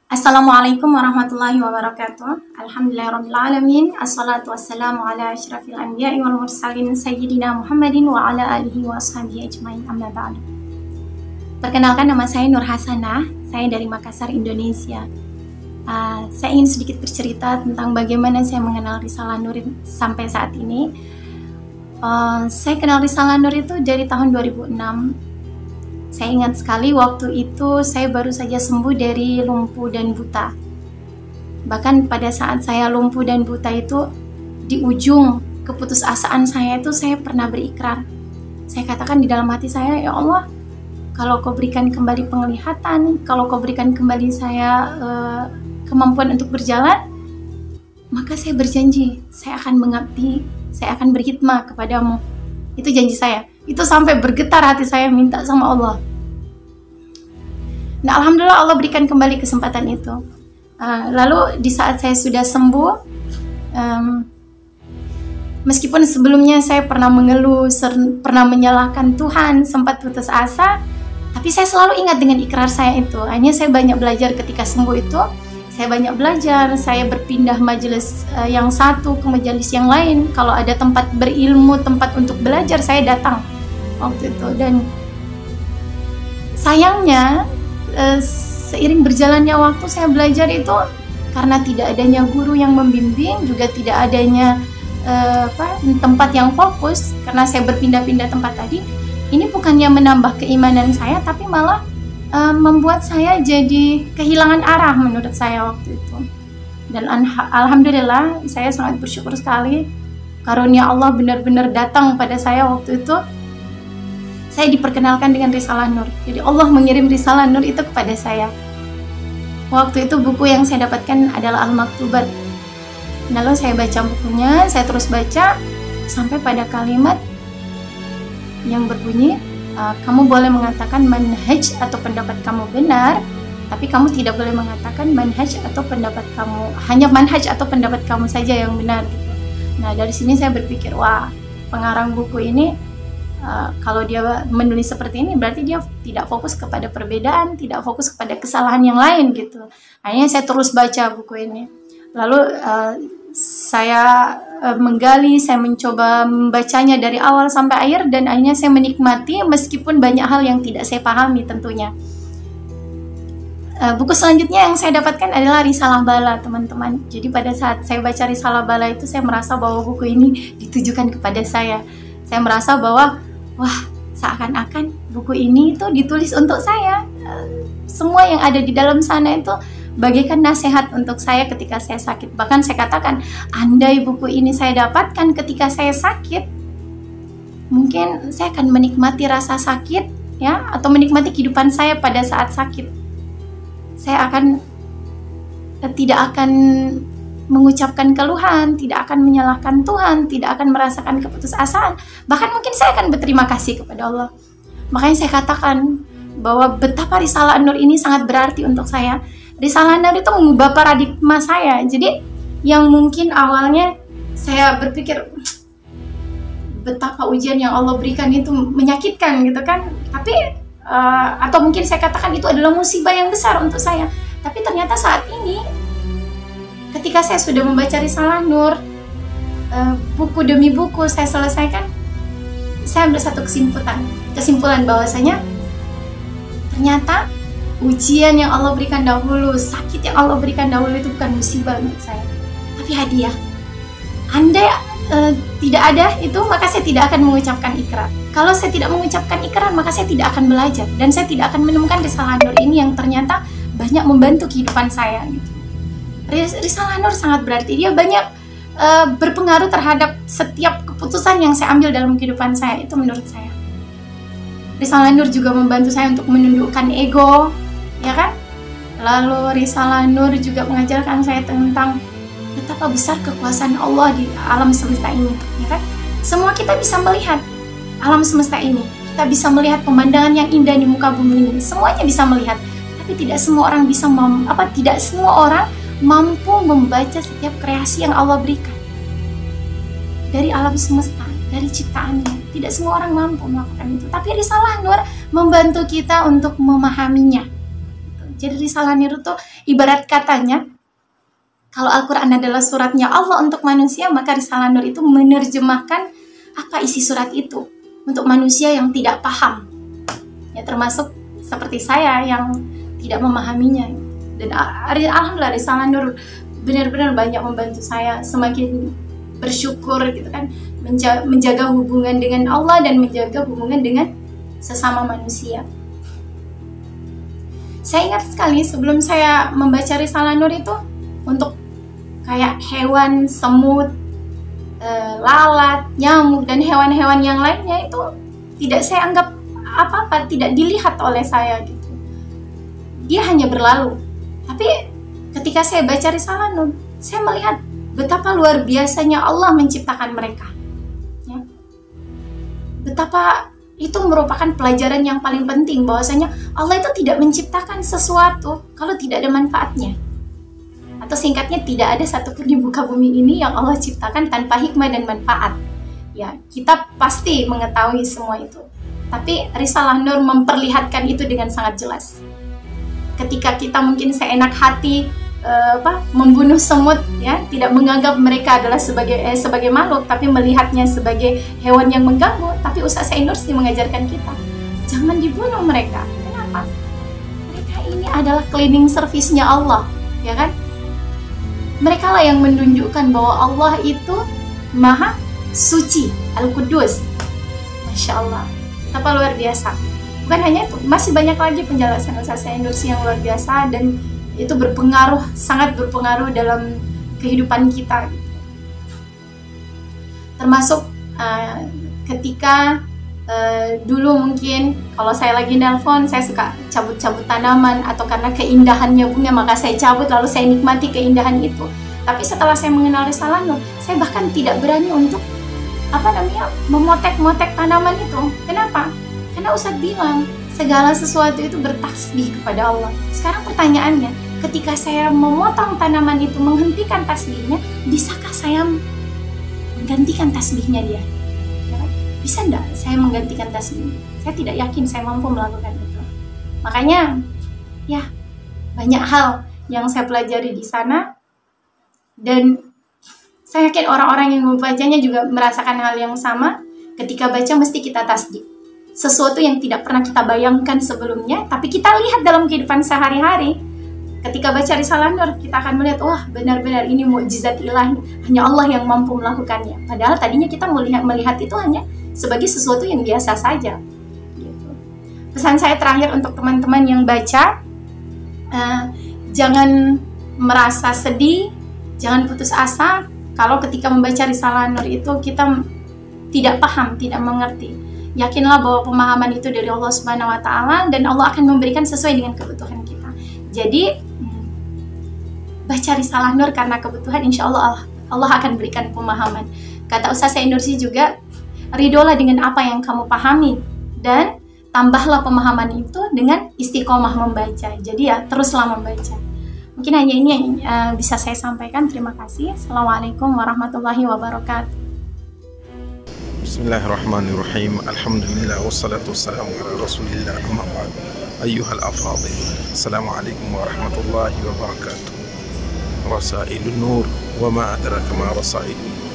Assalamualaikum warahmatullahi wabarakatuh. Alhamdulillahirrabbilalamin. Assalatu wassalamu ala asyrafil anbiya'i wal mursalin sayyidina Muhammadin wa ala alihi wa ashabihi ajmain, amma ba'du. Perkenalkan, nama saya Nur Hasanah. Saya dari Makassar, Indonesia. Saya ingin sedikit bercerita tentang bagaimana saya mengenal Risalah Nur sampai saat ini. Saya kenal Risalah Nur itu dari tahun 2006. Saya ingat sekali waktu itu saya baru saja sembuh dari lumpuh dan buta. Bahkan pada saat saya lumpuh dan buta itu, di ujung keputusasaan saya itu saya pernah berikrar. Saya katakan di dalam hati saya, ya Allah, kalau kau berikan kembali penglihatan, kalau kau berikan kembali saya kemampuan untuk berjalan, maka saya berjanji, saya akan mengabdi, saya akan berkhidmah kepadamu. Itu janji saya. Itu sampai bergetar hati saya minta sama Allah. Nah, alhamdulillah Allah berikan kembali kesempatan itu. Lalu di saat saya sudah sembuh, meskipun sebelumnya saya pernah mengeluh, pernah menyalahkan Tuhan, sempat putus asa, tapi saya selalu ingat dengan ikrar saya itu. Hanya saya banyak belajar ketika sembuh itu. Saya banyak belajar, saya berpindah majelis yang satu ke majelis yang lain. Kalau ada tempat berilmu, tempat untuk belajar, saya datang waktu itu. Dan sayangnya seiring berjalannya waktu saya belajar itu, karena tidak adanya guru yang membimbing, juga tidak adanya tempat yang fokus, karena saya berpindah-pindah tempat tadi, ini bukannya menambah keimanan saya, tapi malah membuat saya jadi kehilangan arah menurut saya waktu itu. Dan alhamdulillah saya sangat bersyukur sekali, karunia Allah benar-benar datang pada saya waktu itu. Saya diperkenalkan dengan Risalah Nur. Jadi Allah mengirim Risalah Nur itu kepada saya. Waktu itu buku yang saya dapatkan adalah Al-Maktubat. Lalu saya baca bukunya, saya terus baca sampai pada kalimat yang berbunyi, kamu boleh mengatakan manhaj atau pendapat kamu benar, tapi kamu tidak boleh mengatakan manhaj atau pendapat kamu, hanya manhaj atau pendapat kamu saja yang benar. Nah, dari sini saya berpikir, wah, pengarang buku ini kalau dia menulis seperti ini berarti dia tidak fokus kepada perbedaan, tidak fokus kepada kesalahan yang lain gitu. Akhirnya saya terus baca buku ini. Lalu saya menggali, saya mencoba membacanya dari awal sampai akhir, dan akhirnya saya menikmati meskipun banyak hal yang tidak saya pahami tentunya. Buku selanjutnya yang saya dapatkan adalah Risalah Bala, teman-teman. Jadi pada saat saya baca Risalah Bala itu, saya merasa bahwa buku ini ditujukan kepada saya. Saya merasa bahwa, wah, seakan-akan buku ini itu ditulis untuk saya. Semua yang ada di dalam sana itu bagaikan nasihat untuk saya ketika saya sakit. Bahkan saya katakan, andai buku ini saya dapatkan ketika saya sakit, mungkin saya akan menikmati rasa sakit, ya, atau menikmati kehidupan saya pada saat sakit. Saya tidak akan mengucapkan keluhan, tidak akan menyalahkan Tuhan, tidak akan merasakan keputusasaan. Bahkan mungkin saya akan berterima kasih kepada Allah. Makanya saya katakan bahwa betapa Risalah Nur ini sangat berarti untuk saya. Risalah Nur itu mengubah paradigma saya. Jadi yang mungkin awalnya saya berpikir betapa ujian yang Allah berikan itu menyakitkan gitu kan. Tapi atau mungkin saya katakan itu adalah musibah yang besar untuk saya. Tapi ternyata saat ini ketika saya sudah membaca Risalah Nur, buku demi buku saya selesaikan, saya ambil satu kesimpulan bahwasanya ternyata ujian yang Allah berikan dahulu, sakit yang Allah berikan dahulu itu bukan musibah untuk saya, tapi hadiah. Andai tidak ada itu, maka saya tidak akan mengucapkan ikrar. Kalau saya tidak mengucapkan ikrar, maka saya tidak akan belajar, dan saya tidak akan menemukan Risalah Nur ini yang ternyata banyak membantu kehidupan saya gitu. Risalah Nur sangat berarti, dia banyak berpengaruh terhadap setiap keputusan yang saya ambil dalam kehidupan saya, itu menurut saya. Risalah Nur juga membantu saya untuk menundukkan ego, ya kan? Lalu Risalah Nur juga mengajarkan saya tentang betapa besar kekuasaan Allah di alam semesta ini, ya kan? Semua kita bisa melihat alam semesta ini. Kita bisa melihat pemandangan yang indah di muka bumi ini. Semuanya bisa melihat. Tapi tidak semua orang bisa tidak semua orang mampu membaca setiap kreasi yang Allah berikan. Dari alam semesta, dari ciptaannya. Tidak semua orang mampu melakukan itu. Tapi Risalah Nur membantu kita untuk memahaminya. Jadi Risalah Nur itu ibarat katanya, kalau Al-Quran adalah suratnya Allah untuk manusia, maka Risalah Nur itu menerjemahkan apa isi surat itu untuk manusia yang tidak paham. Ya, termasuk seperti saya yang tidak memahaminya. Dan alhamdulillah Risalah Nur benar-benar banyak membantu saya semakin bersyukur gitu kan, menjaga hubungan dengan Allah dan menjaga hubungan dengan sesama manusia. Saya ingat sekali sebelum saya membaca Risalah Nur itu, untuk kayak hewan, semut, lalat, nyamuk, dan hewan-hewan yang lainnya itu tidak saya anggap apa-apa, tidak dilihat oleh saya gitu. Dia hanya berlalu. Tapi ketika saya baca Risalah Nur, saya melihat betapa luar biasanya Allah menciptakan mereka. Ya. Betapa itu merupakan pelajaran yang paling penting, bahwasanya Allah itu tidak menciptakan sesuatu kalau tidak ada manfaatnya. Atau singkatnya, tidak ada satupun di muka bumi ini yang Allah ciptakan tanpa hikmah dan manfaat. Ya, kita pasti mengetahui semua itu. Tapi Risalah Nur memperlihatkan itu dengan sangat jelas. Ketika kita mungkin seenak hati membunuh semut, ya, tidak menganggap mereka adalah sebagai makhluk, tapi melihatnya sebagai hewan yang mengganggu. Tapi Ustaz Said Nursi mengajarkan kita, jangan dibunuh mereka. Kenapa? Mereka ini adalah cleaning service-nya Allah, ya kan? Mereka lah yang menunjukkan bahwa Allah itu Maha Suci, Al-Qudus. Masya Allah, betapa luar biasa. Bukan hanya itu, masih banyak lagi penjelasan Ustaz Said Nursi yang luar biasa, dan itu berpengaruh, sangat berpengaruh dalam kehidupan kita. Termasuk ketika dulu mungkin kalau saya lagi nelpon, saya suka cabut-cabut tanaman, atau karena keindahannya bunga maka saya cabut lalu saya nikmati keindahan itu. Tapi setelah saya mengenal Risalah Nur, saya bahkan tidak berani untuk memotek-motek tanaman itu. Kenapa? Karena Ustadz bilang segala sesuatu itu bertasbih kepada Allah. Sekarang pertanyaannya, ketika saya memotong tanaman itu, menghentikan tasbihnya, bisakah saya menggantikan tasbihnya dia? Bisa enggak saya menggantikan tasbih? Saya tidak yakin saya mampu melakukan itu. Makanya, ya, banyak hal yang saya pelajari di sana, dan saya yakin orang-orang yang membacanya juga merasakan hal yang sama. Ketika baca mesti kita tasbih. Sesuatu yang tidak pernah kita bayangkan sebelumnya, tapi kita lihat dalam kehidupan sehari-hari. Ketika baca Risalah Nur, kita akan melihat, wah, benar-benar ini mukjizat ilahi, hanya Allah yang mampu melakukannya. Padahal tadinya kita melihat itu hanya sebagai sesuatu yang biasa saja. Gitu. Pesan saya terakhir untuk teman-teman yang baca, jangan merasa sedih, jangan putus asa kalau ketika membaca Risalah Nur itu kita tidak paham, tidak mengerti. Yakinlah bahwa pemahaman itu dari Allah Subhanahu wa Ta'ala, dan Allah akan memberikan sesuai dengan kebutuhan kita. Jadi baca Risalah Nur karena kebutuhan, insya Allah Allah akan berikan pemahaman. Kata Ustaz Said Nursi juga, ridolah dengan apa yang kamu pahami, dan tambahlah pemahaman itu dengan istiqomah membaca. Jadi ya, teruslah membaca. Mungkin hanya ini yang bisa saya sampaikan. Terima kasih. Assalamualaikum warahmatullahi wabarakatuh. Bismillahirrahmanirrahim. Alhamdulillah wassalatu wassalamu ala Rasulillah, amma ba'd. Ayyuhal afadil, assalamualaikum warahmatullahi wabarakatuh. Rasailun Nur, wa ma adraka ma rasailun Nur.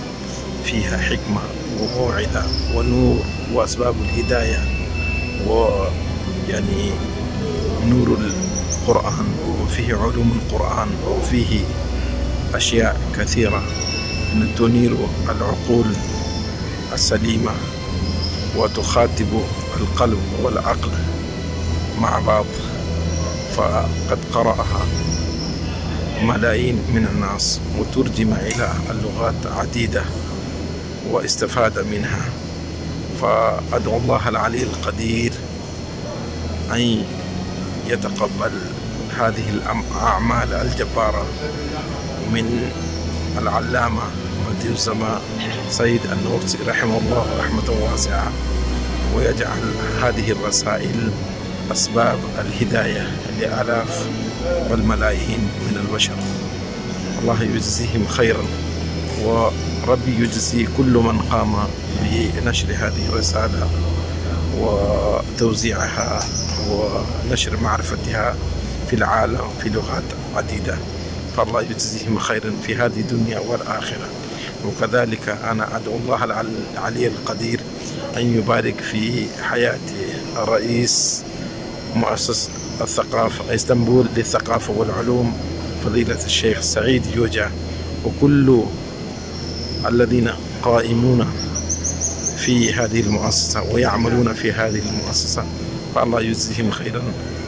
Fiha hikmah wa mau'izah wa nur wa asbabul hidayah wa yani nurul Quran, wa fihi ulumul Quran, wa fihi asya' kathira tuniru al-uqul السليمة وتخاطب القلب والعقل مع بعض. فقد قرأها ملايين من الناس وترجم إلى اللغات عديدة واستفاد منها. فأدعو الله العلي القدير أن يتقبل هذه الأعمال الجبارة من العلامة بديع الزمان سيد النورسي رحمه الله رحمة واسعة، ويجعل هذه الرسائل أسباب الهداية لآلاف والملايين من البشر. الله يجزيهم خيرا، وربي يجزي كل من قام بنشر هذه الرسالة وتوزيعها ونشر معرفتها في العالم في لغات عديدة، فالله يجزيهم خيرا في هذه الدنيا والآخرة. وكذلك أنا أدعو الله العلي القدير أن يبارك في حياة رئيس مؤسسة الثقافة اسطنبول للثقافة والعلوم فضيلة الشيخ سعيد يوجا، وكل الذين قائمون في هذه المؤسسة ويعملون في هذه المؤسسة، فالله يجزيهم خيرا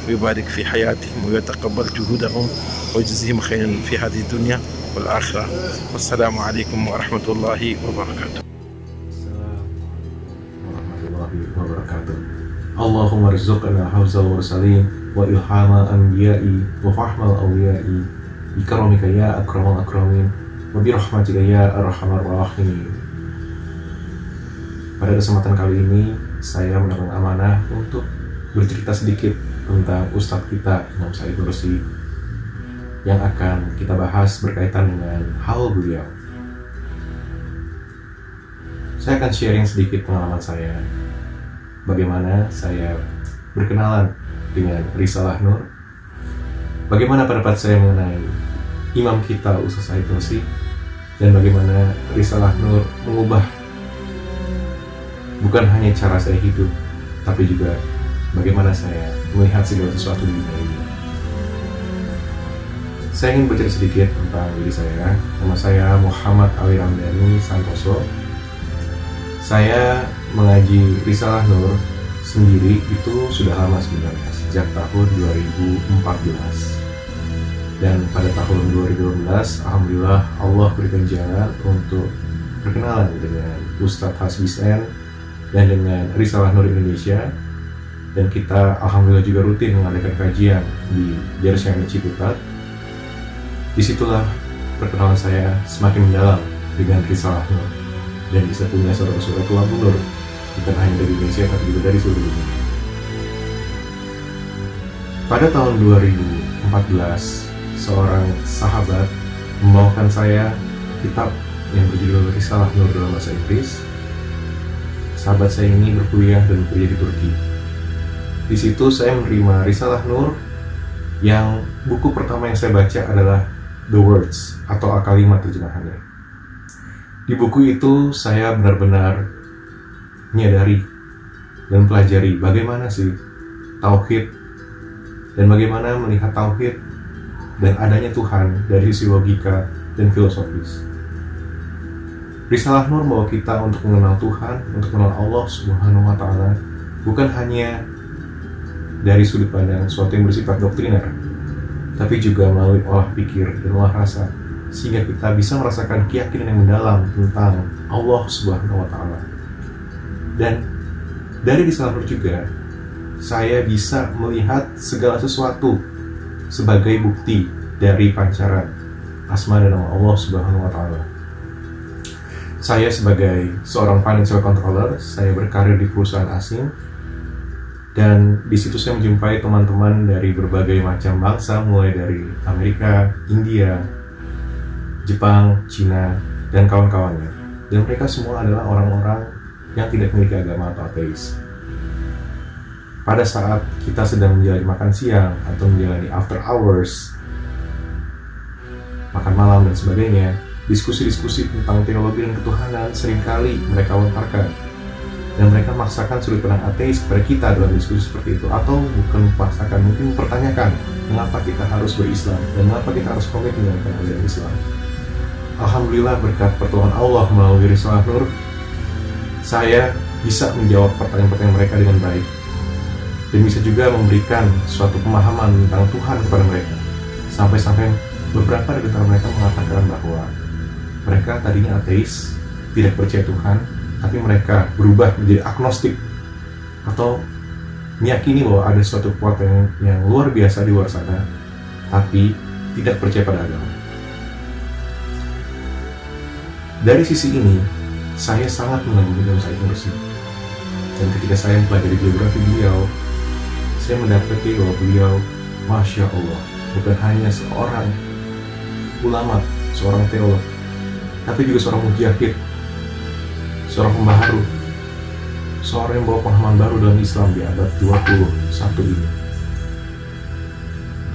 ويبارك في حياتهم ويتقبل جهودهم ويجزيهم خيرا في هذه الدنيا والآخرة. والسلام عليكم ورحمة الله وبركاته. Allahumma rizqna hafzal mursalin wa ilhama anbiya'i wa fahmal awliya'i bi karamika ya akramal akramin wa bi rahmatika ya arhamar rahimin. Pada kesempatan kali ini saya mendapat amanah untuk bercerita sedikit tentang Ustadz kita Imam Said Nursi yang akan kita bahas berkaitan dengan hal beliau. Saya akan sharing sedikit pengalaman saya, bagaimana saya berkenalan dengan Risalah Nur, bagaimana pendapat saya mengenai imam kita Ustadz Said Nursi, dan bagaimana Risalah Nur mengubah bukan hanya cara saya hidup, tapi juga bagaimana saya melihat segala sesuatu di dunia ini. Saya ingin bercerita sedikit tentang diri saya. Nama saya Muhammad Ali Ramdhani Santoso. Saya mengaji Risalah Nur sendiri itu sudah lama sebenarnya, sejak tahun 2014. Dan pada tahun 2012, alhamdulillah Allah berikan jalan untuk berkenalan dengan Ustadz Hasbisen dan dengan Risalah Nur Indonesia. Dan kita alhamdulillah juga rutin mengadakan kajian di Jarsani Ciputat. Disitulah perkenalan saya semakin mendalam dengan Risalah Nur dan bisa punya saudara-saudara tua Nur, bukan hanya dari Indonesia tapi juga dari seluruh dunia. Pada tahun 2014, seorang sahabat membawakan saya kitab yang berjudul Risalah Nur dalam bahasa Inggris. Sahabat saya ini berkuliah dan bekerja di Turki. Di situ saya menerima Risalah Nur, yang buku pertama yang saya baca adalah The Words atau kalimat terjemahannya. Di buku itu saya benar-benar menyadari dan pelajari bagaimana sih tauhid dan bagaimana melihat tauhid dan adanya Tuhan dari sisi logika dan filosofis. Risalah Nur membawa kita untuk mengenal Tuhan, untuk mengenal Allah Subhanahu wa Ta'ala, bukan hanya dari sudut pandang sesuatu yang bersifat doktriner, tapi juga melalui olah pikir dan olah rasa, sehingga kita bisa merasakan keyakinan yang mendalam tentang Allah Subhanahu wa Ta'ala. Dan dari Risalah Nur juga saya bisa melihat segala sesuatu sebagai bukti dari pancaran asma dan nama Allah Subhanahu wa Ta'ala. Saya sebagai seorang financial controller, saya berkarir di perusahaan asing, dan di situ saya menjumpai teman-teman dari berbagai macam bangsa, mulai dari Amerika, India, Jepang, Cina, dan kawan-kawannya. Dan mereka semua adalah orang-orang yang tidak memiliki agama atau ateis. Pada saat kita sedang menjalani makan siang atau menjalani after hours, makan malam dan sebagainya, diskusi-diskusi tentang teologi dan ketuhanan seringkali mereka lontarkan. Dan mereka memaksakan sudut pandang ateis kepada kita dalam diskusi seperti itu, atau bukan memaksakan, mungkin mempertanyakan mengapa kita harus berislam dan mengapa kita harus komit dengan ajaran Islam. Alhamdulillah berkat pertolongan Allah melalui Risalah Nur, saya bisa menjawab pertanyaan-pertanyaan mereka dengan baik dan bisa juga memberikan suatu pemahaman tentang Tuhan kepada mereka. Sampai-sampai beberapa dari antara mereka mengatakan bahwa mereka tadinya ateis, tidak percaya Tuhan, tapi mereka berubah menjadi agnostik atau meyakini bahwa ada suatu kekuatan yang luar biasa di luar sana, tapi tidak percaya pada agama. Dari sisi ini, saya sangat mengagumi Imam Said Nursi. Dan ketika saya mempelajari biografi beliau, saya mendapati bahwa beliau, Masya Allah, bukan hanya seorang ulama, seorang teolog, tapi juga seorang mujahid, seorang pembaharu, seorang yang bawa pemahaman baru dalam Islam di abad 21 ini.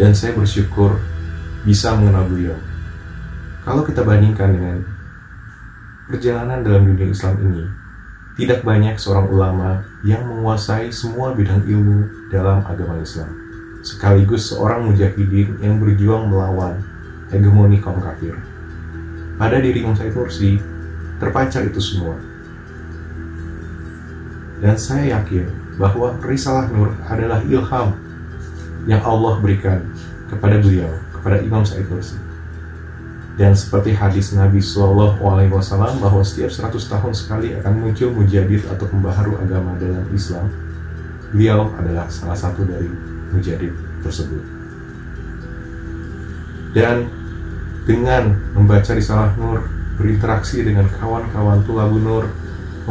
Dan saya bersyukur bisa mengenal beliau. Kalau kita bandingkan dengan perjalanan dalam dunia Islam ini, tidak banyak seorang ulama yang menguasai semua bidang ilmu dalam agama Islam, sekaligus seorang mujahidin yang berjuang melawan hegemoni kaum kafir. Pada diri Imam Said Nursi terpancar itu semua. Dan saya yakin bahwa Risalah Nur adalah ilham yang Allah berikan kepada beliau, kepada Imam Said Nursi. Dan seperti hadis Nabi SAW bahwa setiap 100 tahun sekali akan muncul mujadid atau pembaharu agama dalam Islam, beliau adalah salah satu dari mujadid tersebut. Dan dengan membaca Risalah Nur, berinteraksi dengan kawan-kawan Thulabun Nur,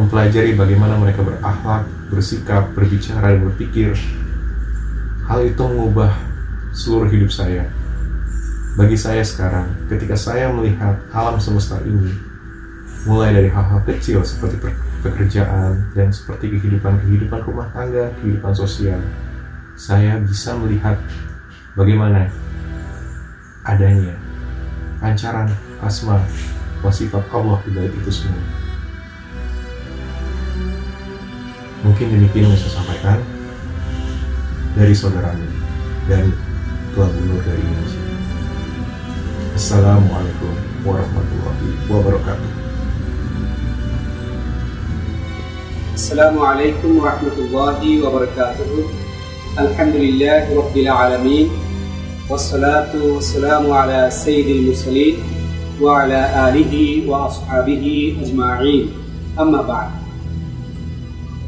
mempelajari bagaimana mereka berakhlak, bersikap, berbicara, dan berpikir, hal itu mengubah seluruh hidup saya. Bagi saya sekarang, ketika saya melihat alam semesta ini, mulai dari hal-hal kecil seperti pekerjaan dan seperti kehidupan rumah tangga, kehidupan sosial, saya bisa melihat bagaimana adanya pancaran asma wa sifat Allah di balik itu semua. Mungkin demikian yang saya sampaikan dari saudaramu dan Thulabun Nur dari Indonesia. Assalamualaikum warahmatullahi wabarakatuh. Assalamualaikum warahmatullahi wabarakatuh. Alhamdulillahi rabbil alamin. Wassalatu wassalamu ala sayyidil mursalin wa ala alihi wa ashabihi ajma'in. Amma ba'd.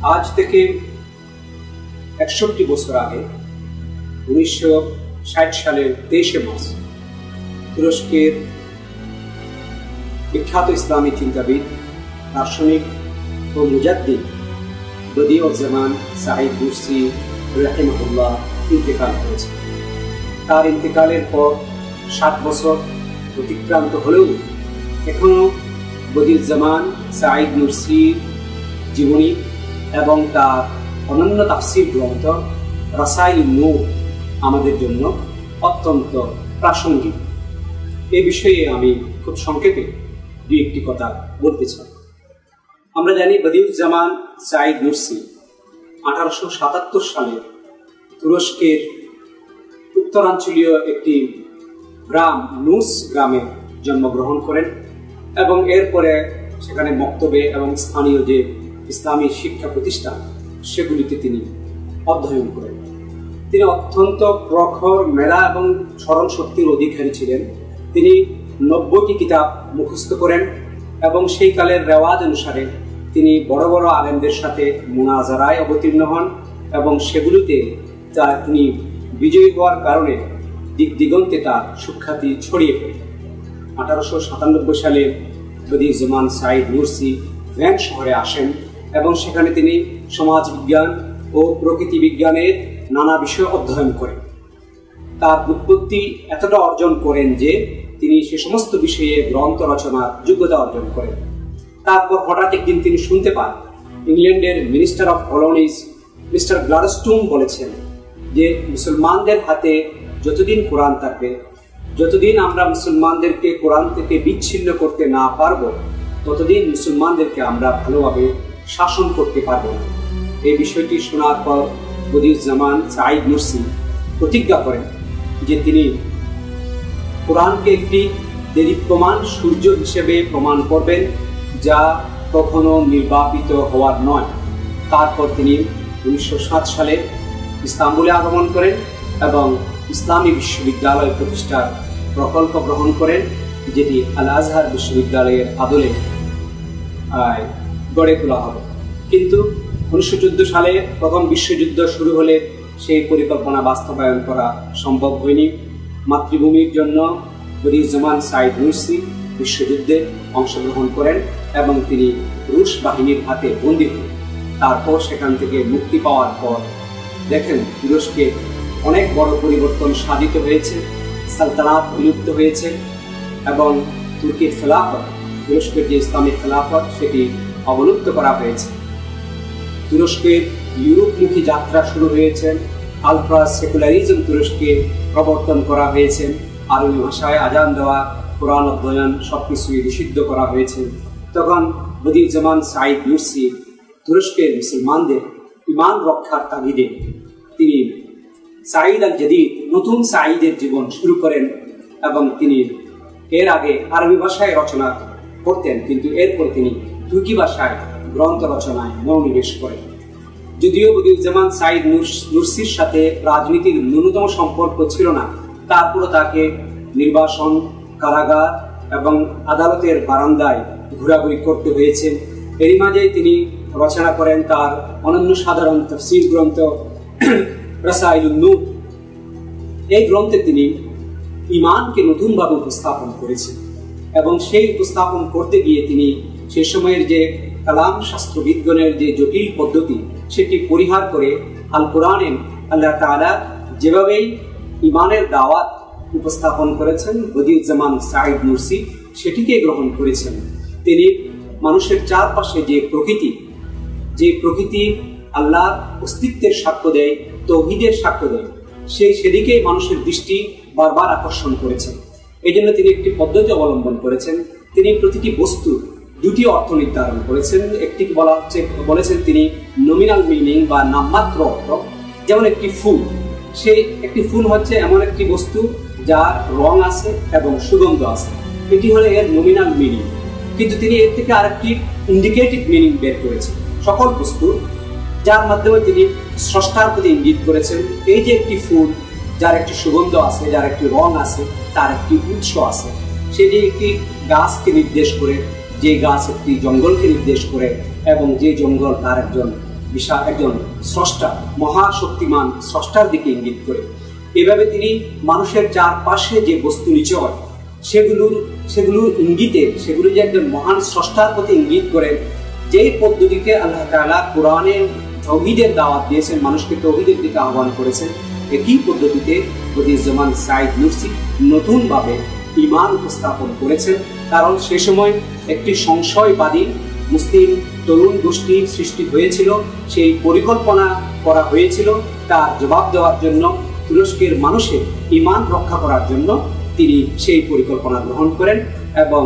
আজ থেকে 61 বছর আগে 1960 সালের 23 মার্চ তুরস্কের বিখ্যাত ইসলামী চিন্তাবিদ, দার্শনিক ও মুজাদ্দিদ বদিউজ্জামান সাঈদ নুরসি রাহিমাহুল্লাহ ইন্তেকাল করেছে। তার ইন্তেকালের পর 7 বছর অতিক্রান্ত হলেও এখনও বদিউজ্জামান সাঈদ নুরসির জীবনী এবং তার অনন্য তাফসীর গ্রন্থ রাসাইল নূর আমাদের জন্য অত্যন্ত প্রাসঙ্গিক। এই বিষয়ে আমি খুব সংক্ষেপে দুই একটি কথা বলতে চাই। আমরা জানি বদিউজ্জামান সাঈদ নুরসি 1877 সালে তুরস্কের উত্তরাঞ্চলীয় একটি গ্রাম নুস গ্রামে জন্মগ্রহণ করেন এবং এরপরে সেখানে মক্তবে এবং স্থানীয় যে ইসলামী শিক্ষা প্রতিষ্ঠান সেগুলিতে তিনি অধ্যয়ন করেন। তিনি অত্যন্ত প্রখর মেধা এবং স্মরণ শক্তির অধিকারী ছিলেন। তিনি 90টি কিতাব মুখস্থ করেন এবং সেই কালের রেওয়াজ অনুসারে তিনি বড় বড় আলেমদের সাথে মুনাজারায় অবতীর্ণ হন এবং সেগুলিতে তিনি বিজয়ী হওয়ার কারণে দিক দিগন্তে তার সুখ্যাতি ছড়িয়ে পড়ে। 1897 সালে বদিউজ্জামান সাঈদ নুরসি ভ্যান শহরে আসেন এবং সেখানে তিনি সমাজ বিজ্ঞান ও প্রকৃতি বিজ্ঞানের নানা বিষয় অধ্যয়ন করেন। তার উৎপত্তি এতটা অর্জন করেন যে তিনি সে সমস্ত বিষয়ে গ্রন্থ রচনার যোগ্যতা অর্জন করেন। তারপর হঠাৎ একদিন তিনি শুনতে পান ইংল্যান্ডের মিনিস্টার অফ কলোনিজ মিস্টার গ্লাডস্টোন বলেছেন যে মুসলমানদের হাতে যতদিন কোরআন থাকবে, যতদিন আমরা মুসলমানদেরকে কোরআন থেকে বিচ্ছিন্ন করতে না পারব, ততদিন মুসলমানদেরকে আমরা ভালোভাবে শাসন করতে পারব না। এই বিষয়টি শোনার পর বদিউজ্জামান সাঈদ নুরসি প্রতিজ্ঞা করেন যে তিনি কোরআনকে একটি দেদীপ্যমান সূর্য হিসেবে প্রমাণ করবেন, যা কখনো নির্বাপিত হওয়ার নয়। তারপর তিনি 1907 সালে ইস্তাম্বুলে আগমন করেন এবং ইসলামী বিশ্ববিদ্যালয় প্রতিষ্ঠার প্রকল্প গ্রহণ করেন, যেটি আল আজহার বিশ্ববিদ্যালয়ের আদলে গড়ে তোলা হবে। কিন্তু 1914 সালে প্রথম বিশ্বযুদ্ধ শুরু হলে সেই পরিকল্পনা বাস্তবায়ন করা সম্ভব হয়নি। মাতৃভূমির জন্য বদিউজ্জামান সাঈদ নুরসি বিশ্বযুদ্ধে অংশগ্রহণ করেন এবং তিনি রুশ বাহিনীর হাতে বন্দী হন। তারপর সেখান থেকে মুক্তি পাওয়ার পর দেখেন তুরস্কে অনেক বড় পরিবর্তন সাধিত হয়েছে, সালতানাত বিলুপ্ত হয়েছে এবং তুর্কির খেলাফত, তুরস্কের যে ইসলামিক খেলাফত সেটি অবলুপ্ত করা হয়েছে। তুরস্কের ইউরোপমুখী যাত্রা শুরু হয়েছে, আলট্রা সেকুলারিজম তুরস্কে প্রবর্তন করা হয়েছে, আরবি ভাষায় আজান দেওয়া, কোরআন অধ্যয়ন সবকিছুই নিষিদ্ধ করা হয়েছে। তখন বদিউজ্জামান সাঈদ নুরসি তুরস্কের মুসলমানদের ঈমান রক্ষার তাগিদে তিনি সাঈদ আল জাদিদ, নতুন সাঈদের জীবন শুরু করেন এবং তিনি এর আগে আরবি ভাষায় রচনা করতেন, কিন্তু এরপর তিনি তুর্কি ভাষায় গ্রন্থ রচনায় মনোনিবেশ করেন। যদিও বদিউজ্জামান সাঈদ নুরসির সাথে রাজনীতির ন্যূনতম সম্পর্ক ছিল না, তারপরও তাকে নির্বাসন, কারাগার এবং আদালতের বারান্দায় ঘোরাঘুরি করতে হয়েছে। এরই মাঝে তিনি রচনা করেন তার অনন্য সাধারণ তাফসীর গ্রন্থ রাসাইলুন নূর। এই গ্রন্থে তিনি ঈমানকে নতুনভাবে উপস্থাপন করেছেন এবং সেই উপস্থাপন করতে গিয়ে তিনি সে সময়ের যে কালাম শাস্ত্রবিজ্ঞানের যে জটিল পদ্ধতি সেটি পরিহার করে আল কোরআনে আল্লাহ তাআলা যেভাবেই ঈমানের দাওয়াত উপস্থাপন করেছেন বদিউজ্জামান সাঈদ নুরসি সেটিকে গ্রহণ করেছেন। তিনি মানুষের চারপাশে যে প্রকৃতি আল্লাহর অস্তিত্বের সাক্ষ্য দেয়, তৌহিদের সাক্ষ্য দেয়, সেদিকে মানুষের দৃষ্টি বারবার আকর্ষণ করেছেন। এই জন্য তিনি একটি পদ্ধতি অবলম্বন করেছেন। তিনি প্রতিটি বস্তুর দুটি অর্থ নির্ধারণ করেছেন। একটি বলেছেন তিনি নমিনাল মিনিং বা নামমাত্র অর্থ। যেমন একটি ফুল হচ্ছে এমন একটি বস্তু যার রং আছে এবং সুগন্ধ আছে, এটি হলো এর নমিনাল মিনিং। কিন্তু তিনি এর থেকে আরেকটি ইন্ডিকেটিভ মিনিং বের করেছেন সকল বস্তুর, যার মাধ্যমে তিনি স্রষ্টার প্রতি ইঙ্গিত করেছেন। এই যে একটি ফুল যার একটি সুগন্ধ আছে, যার একটি রং আছে, তার একটি উৎস আছে, সেটি একটি গাছকে নির্দেশ করে, যে গাছ একটি জঙ্গলকে নির্দেশ করে এবং যে জঙ্গল তার একজন স্রষ্টা, মহাশক্তিমান স্রষ্টার দিকে ইঙ্গিত করে। এভাবে তিনি মানুষের চারপাশে যে বস্তু নিচয় সেগুলোর ইঙ্গিতে, সেগুলো যে একজন মহান স্রষ্টার প্রতি ইঙ্গিত করে, যেই পদ্ধতিতে আল্লাহ তাআলা কোরআনে তাওহীদের দাওয়াত দিয়েছেন, মানুষকে তাওহীদের দিকে আহ্বান করেছেন, একই পদ্ধতিতে বদিউজ্জামান সাঈদ নুরসি নতুনভাবে ঈমান উপস্থাপন করেছেন। কারণ সে সময় একটি সংশয়বাদী মুসলিম তরুণ গোষ্ঠীর সৃষ্টি হয়েছিল, সেই পরিকল্পনা করা হয়েছিল তার জবাব দেওয়ার জন্য, তুরস্কের মানুষের ঈমান রক্ষা করার জন্য তিনি সেই পরিকল্পনা গ্রহণ করেন এবং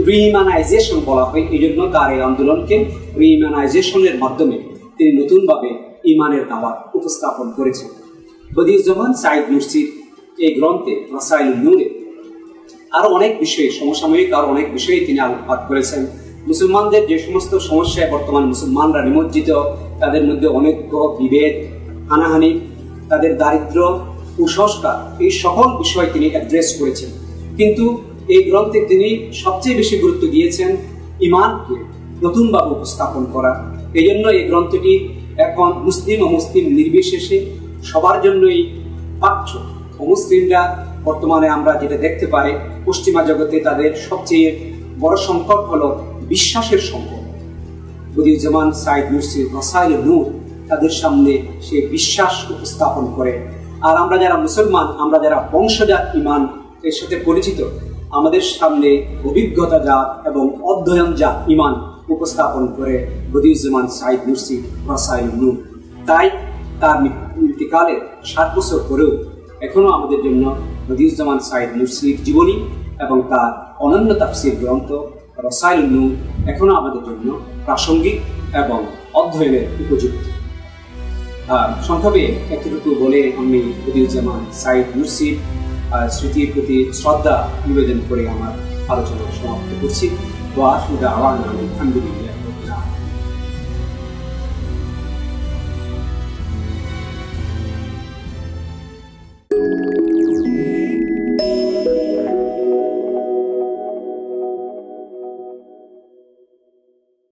রিইমানাইজেশন বলা হয়, এই জন্য তার এই আন্দোলনকে রিইমানাইজেশনের মাধ্যমে তিনি নতুনভাবে ঈমানের দাওয়াত উপস্থাপন করেছেন। বদিউজ্জামান সাঈদ নুরসির এই গ্রন্থে রাসাইলুন নূরে আরো অনেক বিষয়ে, সমসাময়িক আরো অনেক বিষয়ে তিনি আলোকপাত করেছেন। মুসলমানদের যে সমস্ত সমস্যায় বর্তমান মুসলমানরা নিমজ্জিত, তাদের মধ্যে অনেক বিভেদ, হানাহানি, তাদের দারিদ্র্য, কুসংস্কার, এই সকল বিষয় তিনি অ্যাড্রেস করেছেন। কিন্তু এই গ্রন্থে তিনি সবচেয়ে বেশি গুরুত্ব দিয়েছেন ঈমানকে নতুনভাবে উপস্থাপন করা। এই জন্য এই গ্রন্থটি এখন মুসলিম অমুসলিম নির্বিশেষে সবার জন্যই পাঠ্য। অমুসলিমরা বর্তমানে আমরা যেটা দেখতে পারি, পশ্চিমা জগতে তাদের সবচেয়ে বড় সংকট হলো বিশ্বাসের সংকট। বদিউজ্জামান সাঈদ নুরসির রাসাইলুন নূর তাদের সামনে সে বিশ্বাস উপস্থাপন করে। আর আমরা যারা মুসলমান, আমরা যারা বংশজাত ঈমান এর সাথে পরিচিত, আমাদের সামনে অভিজ্ঞতাজাত এবং অধ্যয়নজাত ঈমান উপস্থাপন করে বদিউজ্জামান সাঈদ নুরসি রাসাইলুন নূর। তাই তার ইন্তিকালের 60 বছর পরেও এখনো আমাদের জন্য বদিউজ্জামান সাঈদ নুরসির জীবনী এবং তার অনন্য তাফসীর গ্রন্থ রাসাইলুন নূর এখনো আমাদের জন্য প্রাসঙ্গিক এবং অধ্যয়নের উপযুক্ত। সংক্ষেপে এতটুকু বলে আমি বদিউজ্জামান সাঈদ নুরসির স্মৃতির প্রতি শ্রদ্ধা নিবেদন করে আমার আলোচনা সমাপ্ত করছি। ওয়া আখিরু দাওয়ানা আলহামদুলিল্লাহ।